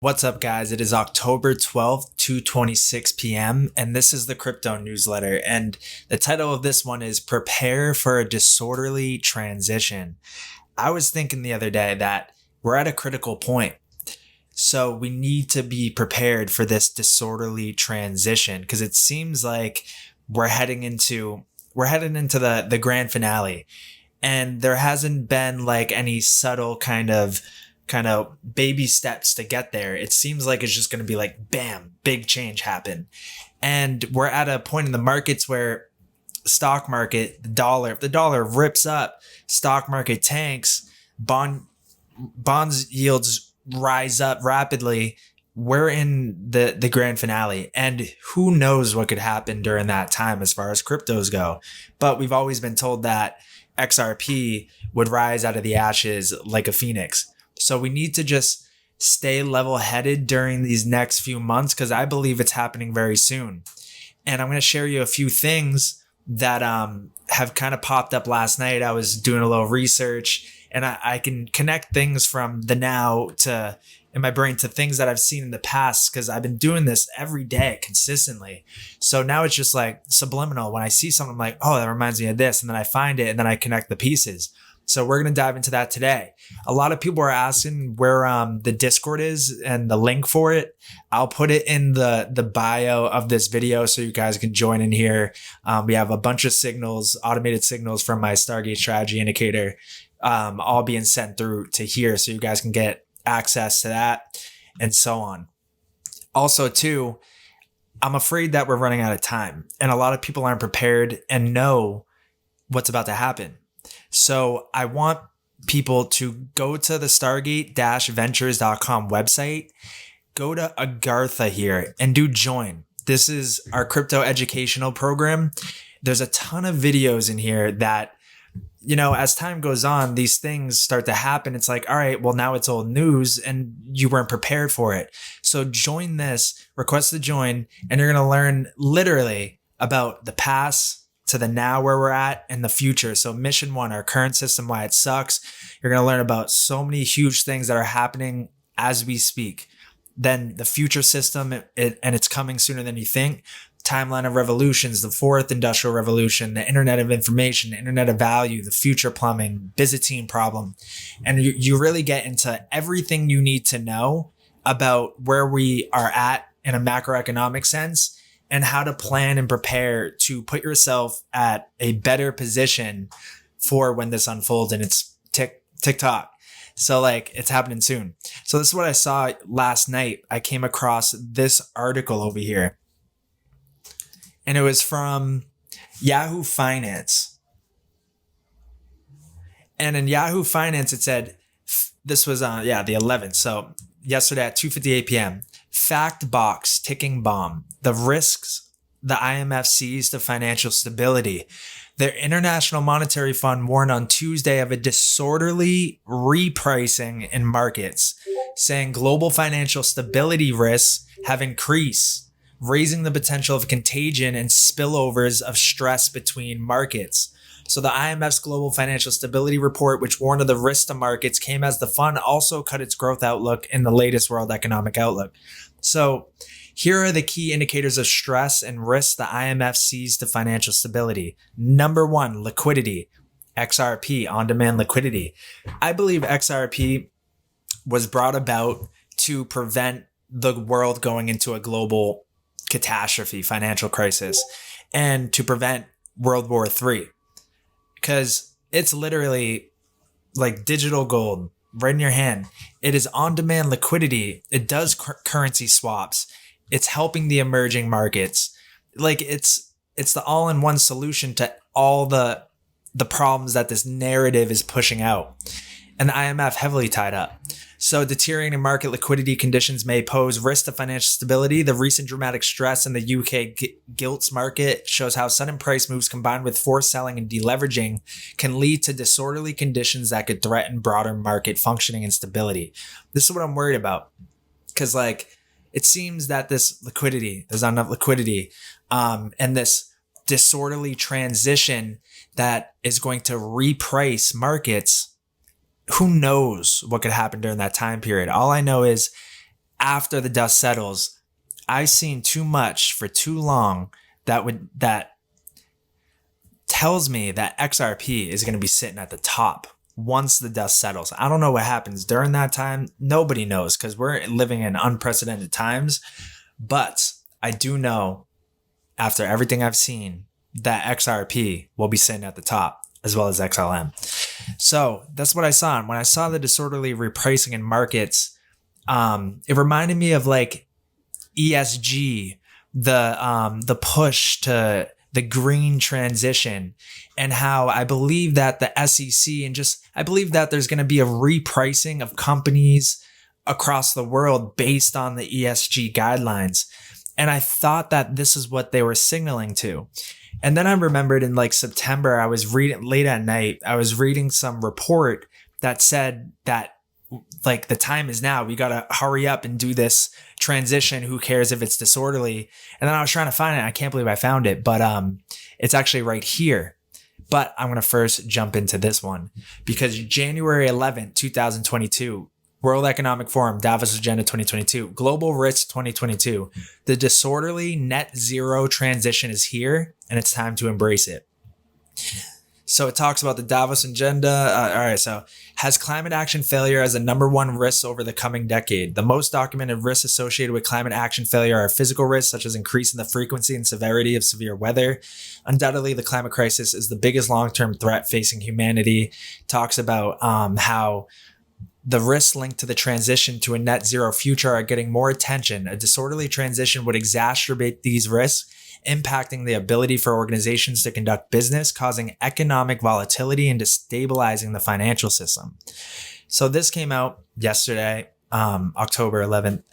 What's up, guys? It is October 12th, 2:26 p.m., and this is the crypto newsletter. And the title of this one is Prepare for a Disorderly Transition. I was thinking the other day that we're at a critical point. So we need to be prepared for this disorderly transition because it seems like we're heading into the grand finale. And there hasn't been like any subtle kind of baby steps to get there. It seems like it's just going to be like, bam, big change happen. And we're at a point in the markets where stock market, if the dollar rips up, stock market tanks, bonds yields rise up rapidly. We're in the grand finale, and who knows what could happen during that time as far as cryptos go. But we've always been told that XRP would rise out of the ashes like a phoenix. So we need to just stay level-headed during these next few months because I believe it's happening very soon. And I'm going to share you a few things that have kind of popped up last night. I was doing a little research, and I can connect things from the now to in my brain to things that I've seen in the past because I've been doing this every day consistently. So now it's just like subliminal. When I see something, I'm like, oh, that reminds me of this. And then I find it and then I connect the pieces. So we're going to dive into that today. A lot of people are asking where the Discord is and the link for it. I'll put it in the bio of this video so you guys can join in here. We have a bunch of signals, automated signals from my Stargate strategy indicator, all being sent through to here so you guys can get access to that and so on. Also, too, I'm afraid that we're running out of time and a lot of people aren't prepared and know what's about to happen. So I want people to go to the Stargate-Ventures.com website, go to Agartha here and do join. This is our crypto educational program. There's a ton of videos in here that, you know, as time goes on, these things start to happen. It's like, all right, well, now it's old news and you weren't prepared for it. So join this, request to join, and you're going to learn literally about the past, to the now where we're at and the future. So mission 1, our current system, why it sucks. You're going to learn about so many huge things that are happening as we speak. Then the future system, and it's coming sooner than you think. Timeline of revolutions, the 4th industrial revolution, the internet of information, the internet of value, the future plumbing, Byzantine problem. And you really get into everything you need to know about where we are at in a macroeconomic sense, and how to plan and prepare to put yourself at a better position for when this unfolds. And it's TikTok. So like it's happening soon. So this is what I saw last night. I came across this article over here. And it was from Yahoo Finance. And in Yahoo Finance, it said, this was the 11th. So yesterday at 2:58 p.m., fact box ticking bomb. The risks the IMF sees to financial stability. Their International Monetary Fund warned on Tuesday of a disorderly repricing in markets, saying global financial stability risks have increased, raising the potential of contagion and spillovers of stress between markets. So the IMF's Global Financial Stability Report, which warned of the risk to markets, came as the fund also cut its growth outlook in the latest World Economic Outlook. So here are the key indicators of stress and risk the IMF sees to financial stability. Number 1, liquidity. XRP, on-demand liquidity. I believe XRP was brought about to prevent the world going into a global catastrophe, financial crisis, and to prevent World War III. Because it's literally like digital gold right in your hand. It is on-demand liquidity. It does currency swaps. It's helping the emerging markets. Like it's the all-in-one solution to all the problems that this narrative is pushing out. And the IMF heavily tied up. So deteriorating market liquidity conditions may pose risk to financial stability. The recent dramatic stress in the UK gilts market shows how sudden price moves combined with forced selling and deleveraging can lead to disorderly conditions that could threaten broader market functioning and stability. This is what I'm worried about. Because like it seems that there's not enough liquidity, and this disorderly transition that is going to reprice markets. Who knows what could happen during that time period? All I know is after the dust settles, I've seen too much for too long that tells me that XRP is going to be sitting at the top once the dust settles. I don't know what happens during that time. Nobody knows because we're living in unprecedented times. But I do know, after everything I've seen, that XRP will be sitting at the top, as well as XLM. So that's what I saw. And when I saw the disorderly repricing in markets, it reminded me of like ESG, the push to the green transition, and how I believe that the SEC I believe that there's going to be a repricing of companies across the world based on the ESG guidelines. And I thought that this is what they were signaling to. And then I remembered in like September, I was reading late at night, I was reading some report that said that like the time is now. We got to hurry up and do this transition. Who cares if it's disorderly? And then I was trying to find it. I can't believe I found it, but it's actually right here. But I'm going to first jump into this one because January 11th, 2022, World Economic Forum, Davos Agenda 2022, Global Risk 2022. The disorderly net zero transition is here and it's time to embrace it. So it talks about the Davos Agenda. All right. So has climate action failure as the number one risk over the coming decade. The most documented risks associated with climate action failure are physical risks, such as increasing the frequency and severity of severe weather. Undoubtedly, the climate crisis is the biggest long-term threat facing humanity. Talks about how the risks linked to the transition to a net zero future are getting more attention. A disorderly transition would exacerbate these risks, impacting the ability for organizations to conduct business, causing economic volatility and destabilizing the financial system. So this came out yesterday, October 11th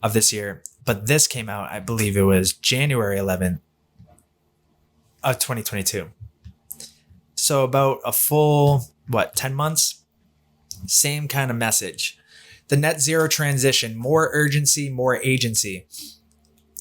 of this year, but this came out, I believe it was January 11th of 2022. So about a full, 10 months? Same kind of message. The net zero transition, more urgency, more agency.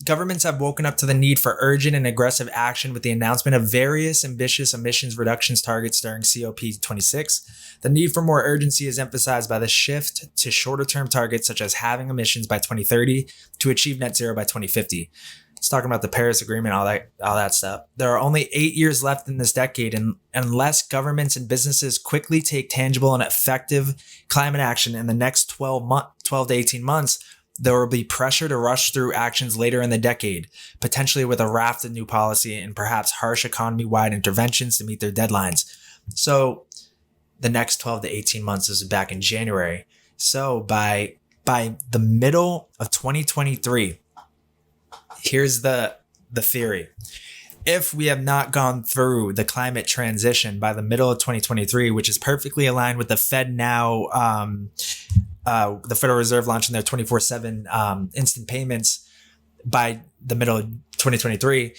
Governments have woken up to the need for urgent and aggressive action with the announcement of various ambitious emissions reductions targets during COP26. The need for more urgency is emphasized by the shift to shorter term targets such as halving emissions by 2030 to achieve net zero by 2050. It's talking about the Paris Agreement, all that stuff. There are only 8 years left in this decade, and unless governments and businesses quickly take tangible and effective climate action in the next 12 to 18 months, there will be pressure to rush through actions later in the decade, potentially with a raft of new policy and perhaps harsh economy-wide interventions to meet their deadlines. So the next 12 to 18 months is back in January. So by the middle of 2023, here's the theory. If we have not gone through the climate transition by the middle of 2023, which is perfectly aligned with the Fed now, the Federal Reserve launching their 24/7 instant payments by the middle of 2023.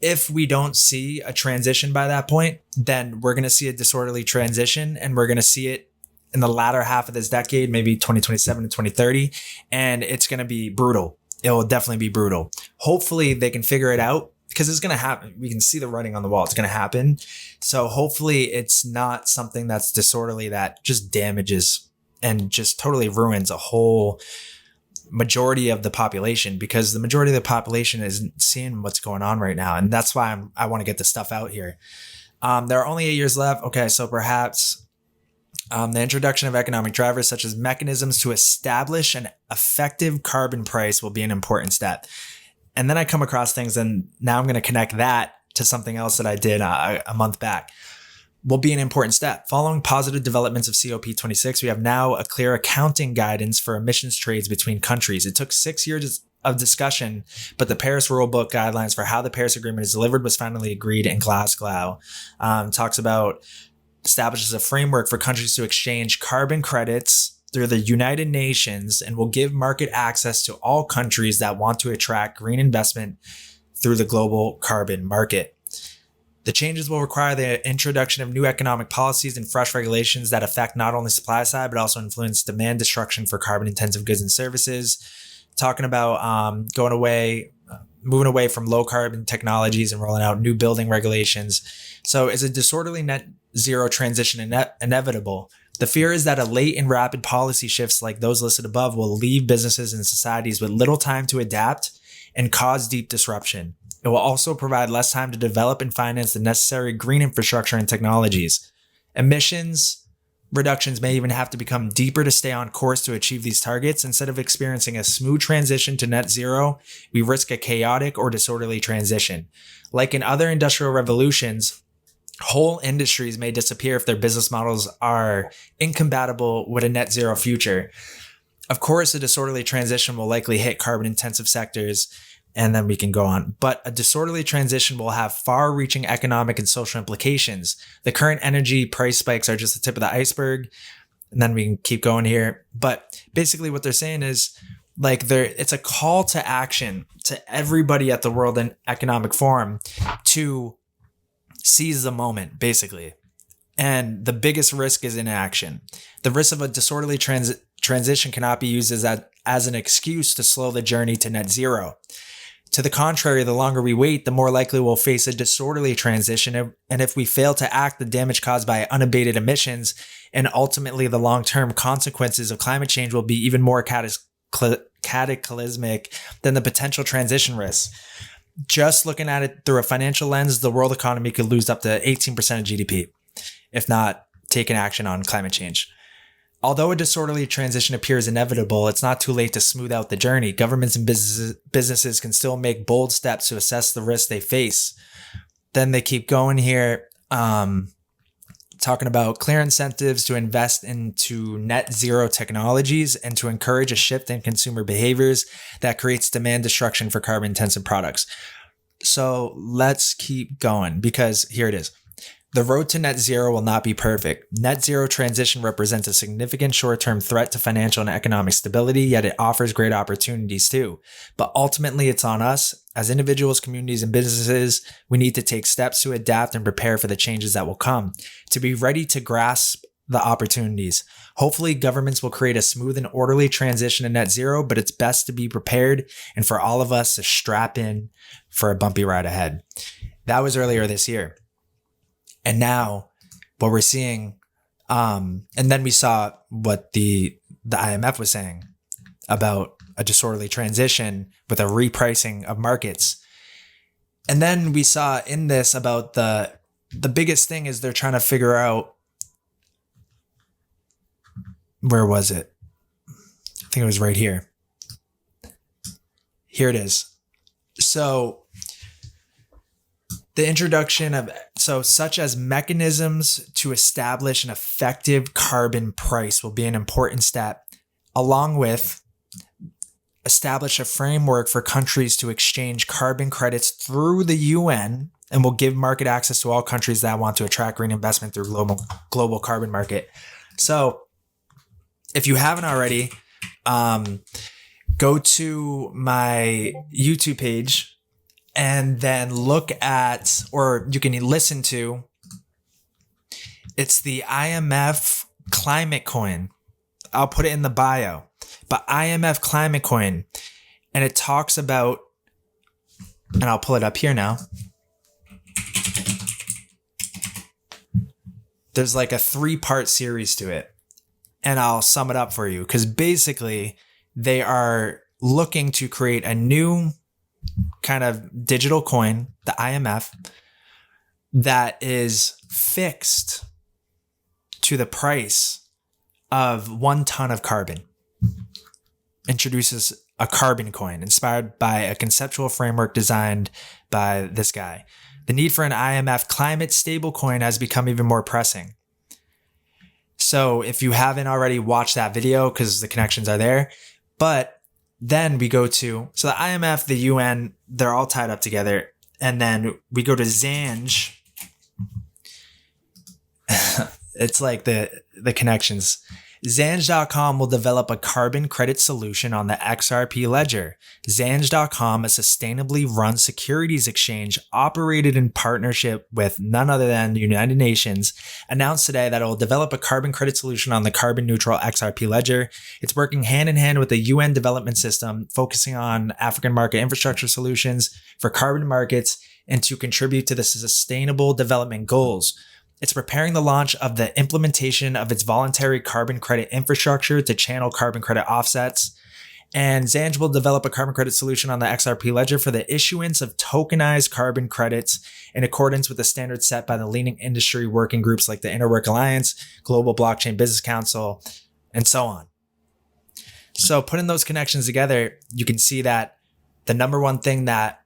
If we don't see a transition by that point, then we're going to see a disorderly transition, and we're going to see it in the latter half of this decade, maybe 2027 to 2030. And it's going to be brutal. It will definitely be brutal. Hopefully they can figure it out because it's going to happen. We can see the writing on the wall. It's going to happen. So hopefully it's not something that's disorderly that just damages and just totally ruins a whole majority of the population, because the majority of the population isn't seeing what's going on right now. And that's why I want to get this stuff out here. There are only 8 years left. Okay. So perhaps the introduction of economic drivers such as mechanisms to establish an effective carbon price will be an important step. And then I come across things, and now I'm going to connect that to something else that I did a month back. Will be an important step. Following positive developments of COP26, we have now a clear accounting guidance for emissions trades between countries. It took 6 years of discussion, but the Paris Rulebook guidelines for how the Paris Agreement is delivered was finally agreed in Glasgow. Talks about establishes a framework for countries to exchange carbon credits through the United Nations and will give market access to all countries that want to attract green investment through the global carbon market. The changes will require the introduction of new economic policies and fresh regulations that affect not only supply side, but also influence demand destruction for carbon intensive goods and services. Talking about moving away from low carbon technologies and rolling out new building regulations. So is a disorderly net zero transition inevitable? The fear is that a late and rapid policy shifts like those listed above will leave businesses and societies with little time to adapt and cause deep disruption. It will also provide less time to develop and finance the necessary green infrastructure and technologies. Emissions reductions may even have to become deeper to stay on course to achieve these targets. Instead of experiencing a smooth transition to net zero, we risk a chaotic or disorderly transition. Like in other industrial revolutions, whole industries may disappear if their business models are incompatible with a net zero future. Of course, a disorderly transition will likely hit carbon-intensive sectors, and then we can go on. But a disorderly transition will have far-reaching economic and social implications. The current energy price spikes are just the tip of the iceberg, and then we can keep going here. But basically what they're saying is, like, it's a call to action to everybody at the World Economic Forum to seize the moment, basically. And the biggest risk is inaction. The risk of a disorderly transition cannot be used as an excuse to slow the journey to net zero. To the contrary, the longer we wait, the more likely we'll face a disorderly transition. And if we fail to act, the damage caused by unabated emissions and ultimately the long-term consequences of climate change will be even more cataclysmic than the potential transition risks. Just looking at it through a financial lens, the world economy could lose up to 18% of GDP, if not taking action on climate change. Although a disorderly transition appears inevitable, it's not too late to smooth out the journey. Governments and businesses can still make bold steps to assess the risks they face. Then they keep going here, talking about clear incentives to invest into net zero technologies and to encourage a shift in consumer behaviors that creates demand destruction for carbon intensive products. So let's keep going, because here it is. The road to net zero will not be perfect. Net zero transition represents a significant short-term threat to financial and economic stability, yet it offers great opportunities too. But ultimately, it's on us. As individuals, communities, and businesses, we need to take steps to adapt and prepare for the changes that will come, to be ready to grasp the opportunities. Hopefully, governments will create a smooth and orderly transition to net zero, but it's best to be prepared and for all of us to strap in for a bumpy ride ahead. That was earlier this year. And now what we're seeing, and then we saw what the IMF was saying about a disorderly transition with a repricing of markets. And then we saw in this about the biggest thing is they're trying to figure out, where was it? I think it was right here. Here it is. So the introduction of, such as mechanisms to establish an effective carbon price will be an important step, along with establish a framework for countries to exchange carbon credits through the UN, and will give market access to all countries that want to attract green investment through global carbon market. So if you haven't already, go to my YouTube page and then look at, or you can listen to, it's the IMF Climate Coin. I'll put it in the bio, but IMF Climate Coin. And it talks about, and I'll pull it up here now. There's like a 3-part series to it. And I'll sum it up for you, because basically they are looking to create a new kind of digital coin, the IMF, that is fixed to the price of 1 ton of carbon. Introduces a carbon coin inspired by a conceptual framework designed by this guy. The need for an IMF climate stable coin has become even more pressing. So if you haven't already watched that video, because the connections are there, but then we go to, so the IMF, the UN, they're all tied up together. And then we go to Zanj. It's like the connections. Zanj.com will develop a carbon credit solution on the XRP ledger. Zanj.com, a sustainably run securities exchange operated in partnership with none other than the United Nations, announced today that it will develop a carbon credit solution on the carbon neutral XRP ledger. It's working hand in hand with the UN development system, focusing on African market infrastructure solutions for carbon markets and to contribute to the sustainable development goals. It's preparing the launch of the implementation of its voluntary carbon credit infrastructure to channel carbon credit offsets. And Zanj will develop a carbon credit solution on the XRP ledger for the issuance of tokenized carbon credits in accordance with the standards set by the leading industry working groups like the Interwork Alliance, Global Blockchain Business Council, and so on. So putting those connections together, you can see that the number one thing that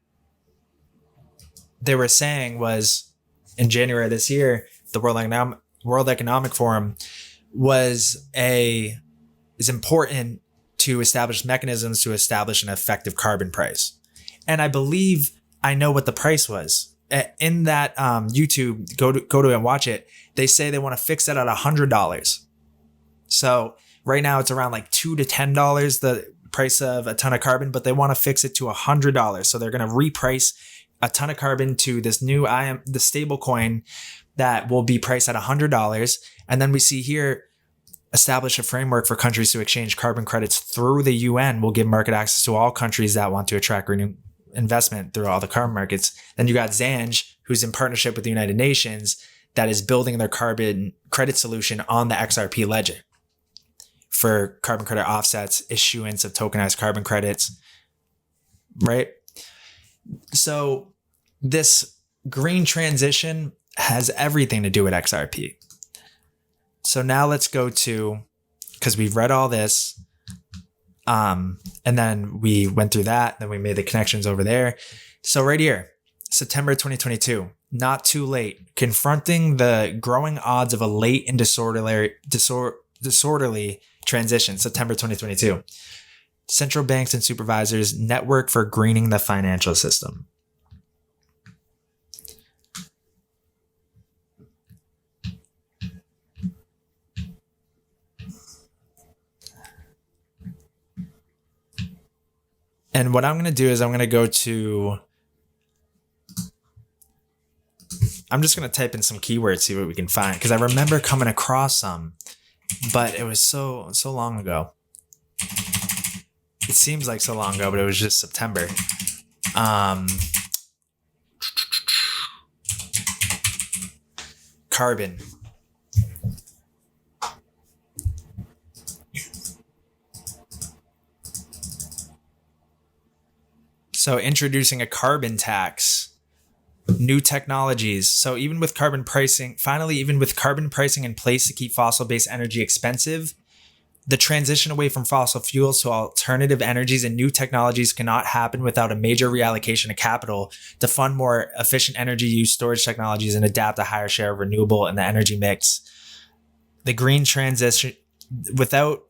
they were saying was in January of this year, the World Economic Forum is important to establish mechanisms to establish an effective carbon price. And I believe I know what the price was. In that YouTube, go to and watch it. They say they want to fix it at $100. So right now it's around like $2 to $10, the price of a ton of carbon, but they want to fix it to $100. So they're going to reprice a ton of carbon to this new the stable coin that will be priced at $100. And then we see here, establish a framework for countries to exchange carbon credits through the UN will give market access to all countries that want to attract green investment through all the carbon markets. Then you got Zanj, who's in partnership with the United Nations, that is building their carbon credit solution on the XRP ledger for carbon credit offsets, issuance of tokenized carbon credits, right? So this green transition has everything to do with XRP. So now let's go to, because we've read all this, and then we went through that, then we made the connections over there. So right here, September 2022, not too late, confronting the growing odds of a late and disorderly transition, September 2022. Central banks and supervisors network for greening the financial system. And what I'm going to do is I'm just going to type in some keywords, see what we can find. Because I remember coming across some, but it was so long ago. It seems like so long ago, but it was just September. Carbon. So introducing a carbon tax, new technologies. So even with carbon pricing in place to keep fossil-based energy expensive, the transition away from fossil fuels to alternative energies and new technologies cannot happen without a major reallocation of capital to fund more efficient energy use, storage technologies, and adapt a higher share of renewable in the energy mix. The green transition, without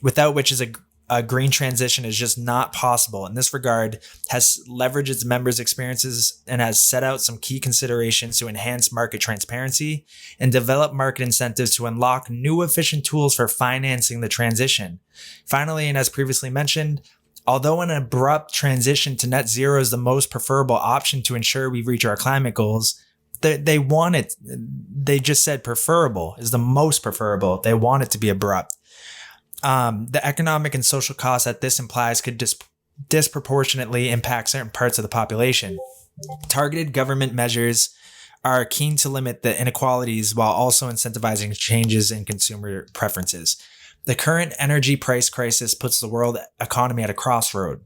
which is a green transition is just not possible. In this regard, has leveraged its members' experiences and has set out some key considerations to enhance market transparency and develop market incentives to unlock new efficient tools for financing the transition. Finally, and as previously mentioned, although an abrupt transition to net zero is the most preferable option to ensure we reach our climate goals, they want it. They just said preferable is the most preferable. They want it to be abrupt. The economic and social costs that this implies could disproportionately impact certain parts of the population. Targeted government measures are keen to limit the inequalities while also incentivizing changes in consumer preferences. The current energy price crisis puts the world economy at a crossroad.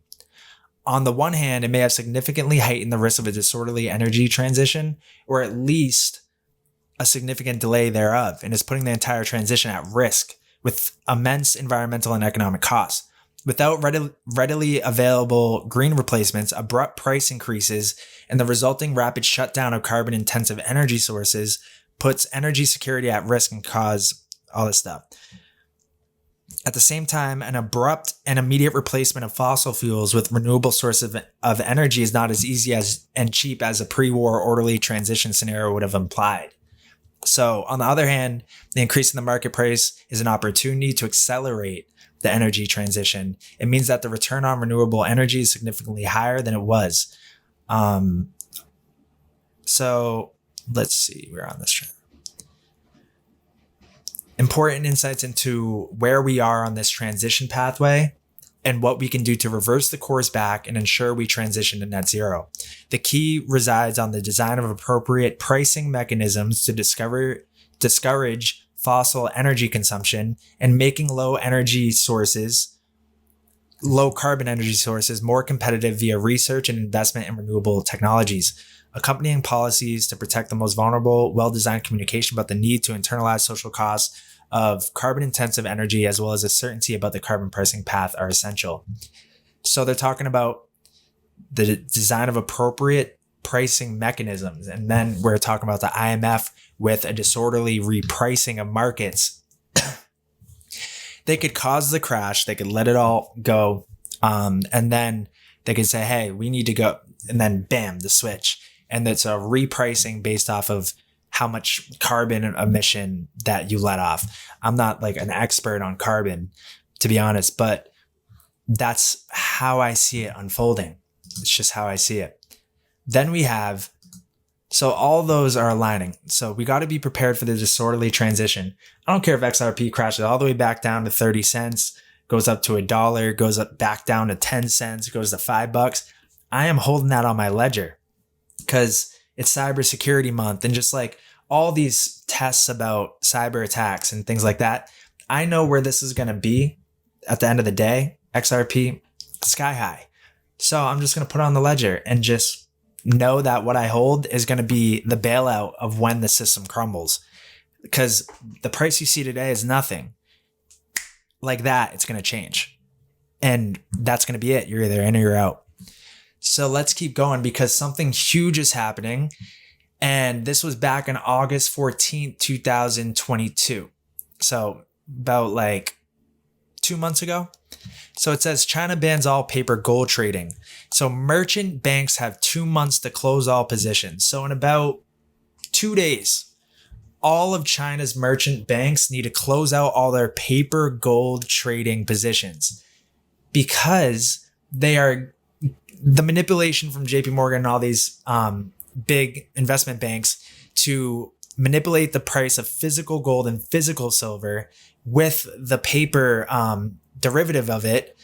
On the one hand, it may have significantly heightened the risk of a disorderly energy transition, or at least a significant delay thereof, and is putting the entire transition at risk with immense environmental and economic costs. Without readily available green replacements, abrupt price increases, and the resulting rapid shutdown of carbon-intensive energy sources puts energy security at risk and cause all this stuff. At the same time, an abrupt and immediate replacement of fossil fuels with renewable sources of energy is not as easy and cheap as a pre-war orderly transition scenario would have implied. So on the other hand, the increase in the market price is an opportunity to accelerate the energy transition. It means that the return on renewable energy is significantly higher than it was. So let's see, we're on this trend. Important insights into where we are on this transition pathway. and what we can do to reverse the course back and ensure we transition to net zero. The key resides on the design of appropriate pricing mechanisms to discourage fossil energy consumption and making low carbon energy sources more competitive via research and investment in renewable technologies. Accompanying policies to protect the most vulnerable, well-designed communication about the need to internalize social costs of carbon-intensive energy, as well as a certainty about the carbon pricing path, are essential. So they're talking about the design of appropriate pricing mechanisms. And then we're talking about the IMF with a disorderly repricing of markets. They could cause the crash. They could let it all go. And then they could say, hey, we need to go. And then bam, the switch. And it's a repricing based off of how much carbon emission that you let off. I'm not like an expert on carbon, to be honest, but that's how I see it unfolding. It's just how I see it. Then we have, so all those are aligning. So we got to be prepared for the disorderly transition. I don't care if XRP crashes all the way back down to 30 cents, goes up to $1, goes up back down to 10 cents, goes to $5. I am holding that on my ledger because it's cybersecurity month, and just like all these tests about cyber attacks and things like that, I know where this is going to be at the end of the day. XRP, sky high. So I'm just going to put it on the ledger and just know that what I hold is going to be the bailout of when the system crumbles, because the price you see today is nothing. Like that, it's going to change. And that's going to be it. You're either in or you're out. So let's keep going because something huge is happening. And this was back on August 14th, 2022. So about like 2 months ago. So it says China bans all paper gold trading. So merchant banks have 2 months to close all positions. So in about 2 days, all of China's merchant banks need to close out all their paper gold trading positions because the manipulation from JP Morgan and all these big investment banks to manipulate the price of physical gold and physical silver with the paper derivative of it,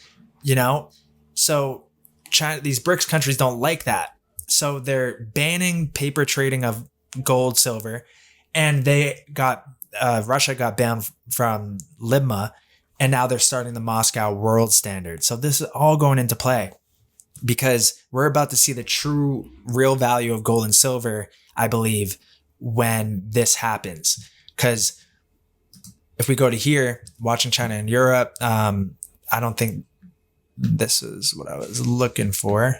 so China, these BRICS countries don't like that. So they're banning paper trading of gold, silver, and Russia got banned from LIBMA, and now they're starting the Moscow World Standard. So this is all going into play because we're about to see the true real value of gold and silver, I believe, when this happens. Because if we go to here, watching China and Europe, I don't think this is what I was looking for.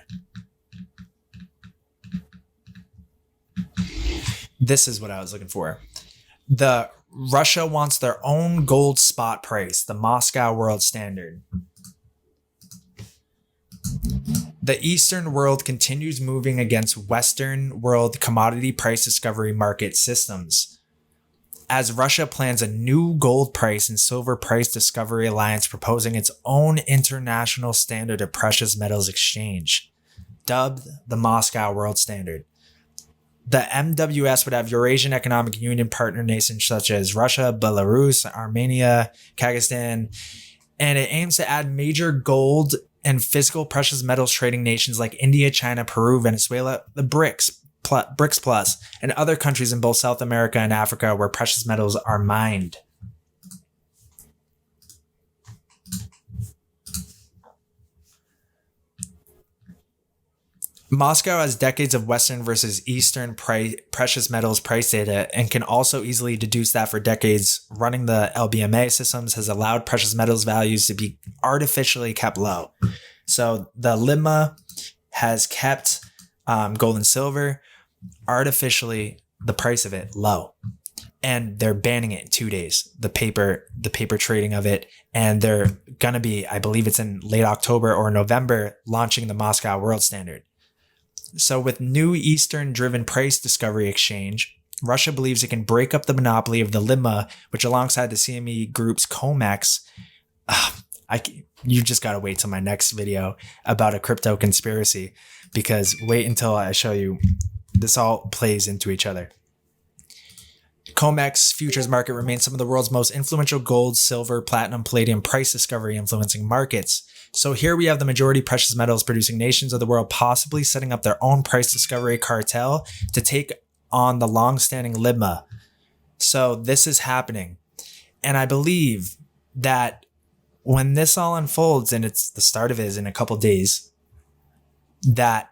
This is what I was looking for. Russia wants their own gold spot price, the Moscow World Standard. The Eastern world continues moving against Western world commodity price discovery market systems, as Russia plans a new gold price and silver price discovery alliance proposing its own international standard of precious metals exchange, dubbed the Moscow World Standard. The MWS would have Eurasian Economic Union partner nations such as Russia, Belarus, Armenia, Kazakhstan, and it aims to add major gold and physical precious metals trading nations like India, China, Peru, Venezuela, the BRICS Plus, and other countries in both South America and Africa where precious metals are mined. Moscow has decades of Western versus Eastern precious metals price data and can also easily deduce that for decades running the LBMA systems has allowed precious metals values to be artificially kept low. So the LIBMA has kept gold and silver artificially, the price of it low, and they're banning it in 2 days, the paper trading of it, and they're gonna be, I believe it's in late October or November, launching the Moscow World Standard. So with new Eastern driven price discovery exchange, Russia believes it can break up the monopoly of the LIBMA, which alongside the CME Group's COMEX, you just gotta wait till my next video about a crypto conspiracy, because wait until I show you. This all plays into each other. COMEX futures market remains some of the world's most influential gold, silver, platinum, palladium price discovery influencing markets. So here we have the majority precious metals producing nations of the world possibly setting up their own price discovery cartel to take on the long-standing LIBMA. So this is happening. And I believe that when this all unfolds, and it's the start of it is in a couple days, that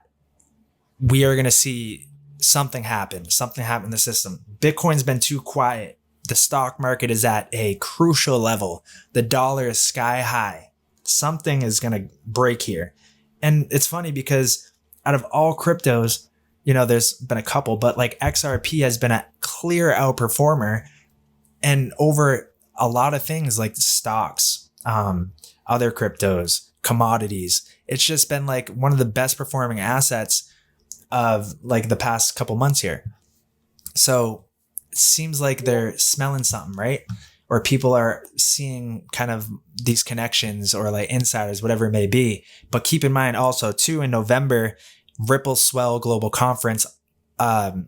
we are going to see something happen in the system. Bitcoin's been too quiet. The stock market is at a crucial level. The dollar is sky high. Something is going to break here. And it's funny because out of all cryptos, there's been a couple, but like XRP has been a clear outperformer, and over a lot of things like stocks, other cryptos, commodities. It's just been like one of the best performing assets of like the past couple months here. So it seems like they're smelling something, right? Or people are seeing kind of these connections or like insiders, whatever it may be. But keep in mind also too, in November, Ripple Swell Global Conference,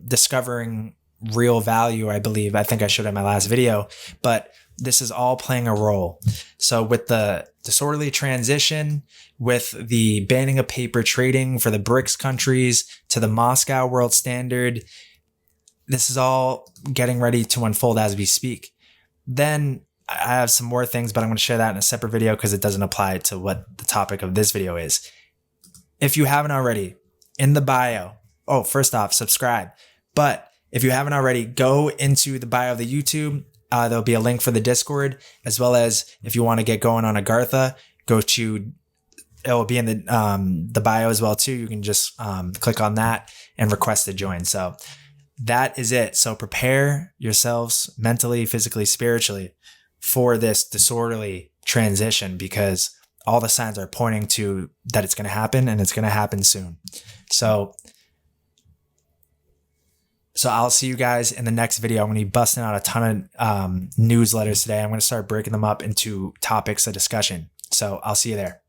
discovering real value, I believe. I think I showed it in my last video, but this is all playing a role. So with the disorderly transition, with the banning of paper trading for the BRICS countries to the Moscow World Standard, this is all getting ready to unfold as we speak. Then I have some more things, but I'm going to share that in a separate video because it doesn't apply to what the topic of this video is. If you haven't already, in the bio, first off, subscribe. But if you haven't already, go into the bio of the YouTube. There'll be a link for the Discord, as well as if you want to get going on Agartha, it'll be in the bio as well too. You can just click on that and request to join. So that is it. So prepare yourselves mentally, physically, spiritually for this disorderly transition, because all the signs are pointing to that it's going to happen, and it's going to happen soon. So I'll see you guys in the next video. I'm going to be busting out a ton of newsletters today. I'm going to start breaking them up into topics of discussion. So I'll see you there.